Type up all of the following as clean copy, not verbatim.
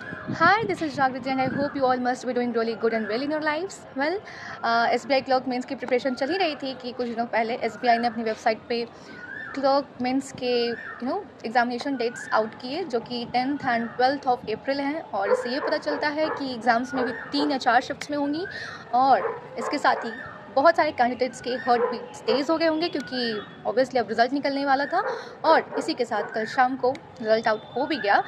Hi, this is Jagriti and I hope you all must be doing really good and well in your lives. Well, SBI clerk mains की preparation चल ही रही थी कि कुछ दिनों पहले SBI ने अपनी वेबसाइट पे क्लर्क मेंस के एग्जामिनेशन डेट्स आउट किए जो कि 10th and 12th of April हैं, और इससे ये पता चलता है कि एग्ज़ाम्स में भी 3 या 4 शिफ्ट्स में होंगी। और इसके साथ ही बहुत सारे कैंडिडेट्स के हार्ट बीट्स तेज़ हो गए होंगे क्योंकि ऑब्वियसली अब रिज़ल्ट निकलने वाला था, और इसी के साथ कल शाम को रिज़ल्ट आउट हो भी गया।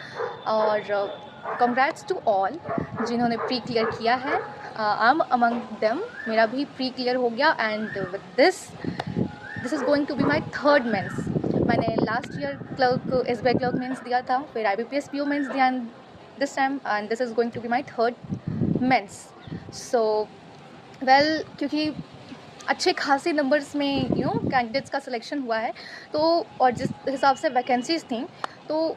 और कंग्रेट्स टू ऑल जिन्होंने प्री क्लियर किया है। आई एम अमंग देम, मेरा भी प्री क्लियर हो गया and with this is going to be my third mains. मैंने last year clerk SBI clerk mains दिया था, फिर IBPS PO मेंस दिया this time, and this is going to be my third mains. So well, क्योंकि अच्छे खासे numbers में कैंडिडेट्स का सिलेक्शन हुआ है, तो और जिस हिसाब से वैकेंसीज थी, तो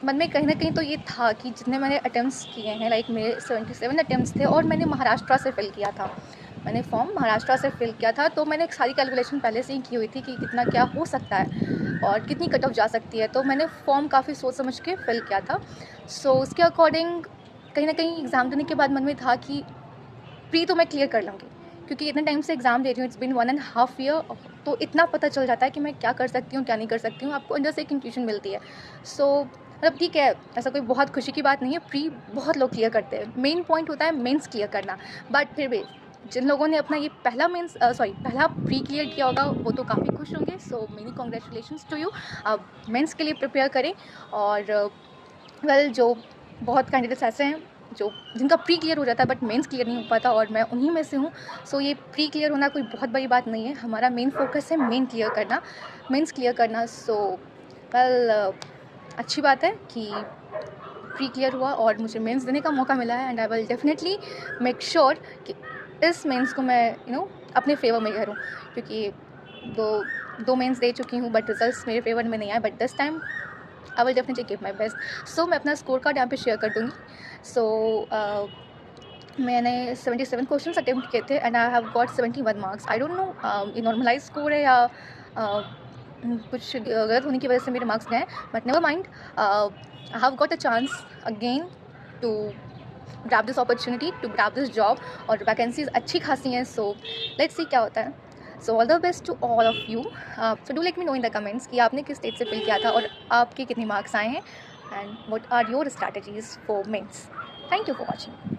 मन में कहीं ना कहीं तो ये था कि जितने मैंने अटेम्प्ट्स किए हैं, लाइक मेरे 77 अटेम्प्ट्स थे और मैंने महाराष्ट्र से फिल किया था। मैंने फॉर्म महाराष्ट्र से फिल किया था, तो मैंने एक सारी कैलकुलेशन पहले से ही की हुई थी कि कितना क्या हो सकता है और कितनी कट ऑफ जा सकती है, तो मैंने फॉर्म काफ़ी सोच समझ के फिल किया था। सो उसके अकॉर्डिंग कहीं ना कहीं एग्ज़ाम देने के बाद मन में था कि प्री तो मैं क्लियर कर लूँगी, क्योंकि इतने टाइम से एग्ज़ाम दे रही हूँ, इट्स बिन 1.5 ईयर, तो इतना पता चल जाता है कि मैं क्या कर सकती हूँ क्या नहीं कर सकती हूँ, आपको अंदर से एक इंट्यूशन मिलती है। सो मतलब ठीक है, ऐसा कोई बहुत खुशी की बात नहीं है, प्री बहुत लोग क्लियर करते हैं, मेन पॉइंट होता है मेंस क्लियर करना। बट फिर भी जिन लोगों ने अपना ये पहला प्री क्लियर किया होगा वो तो काफ़ी खुश होंगे। So many congratulations to you. अब मेंस के लिए प्रिपेयर करें। और वेल, जो बहुत कैंडिडेट्स ऐसे हैं जो जिनका प्री क्लियर हो जाता है बट मेंस क्लियर नहीं हो पाता, और मैं उन्हीं में से हूँ। सो ये प्री क्लियर होना कोई बहुत बड़ी बात नहीं है, हमारा मेन फोकस है मेंस क्लियर करना। सो वेल, अच्छी बात है कि प्री क्लियर हुआ और मुझे मेंस देने का मौका मिला है, and I will definitely make sure कि इस मेंस को मैं अपने फेवर में करूँ, क्योंकि दो मेंस दे चुकी हूँ बट रिजल्ट्स मेरे फेवर में नहीं आए, but this time I will definitely give my best. So मैं अपना स्कोर कार्ड यहाँ पे शेयर कर दूँगी। सो मैंने 77 क्वेश्चंस अटेम्प्ट किए थे and I have got 71 marks. I don't know ये नॉर्मलाइज स्कोर है या कुछ गलत होने की वजह से मेरे मार्क्स गए, but never mind, I have got a chance again to grab this opportunity, to grab this job, और वैकेंसीज अच्छी खासी हैं। सो लेट्स सी क्या होता है। So all the best to all of you. So do let me know in the comments कि आपने किस स्टेट से फिल किया था और आपके कितने मार्क्स आए हैं, and what are your strategies for mains. Thank you for watching.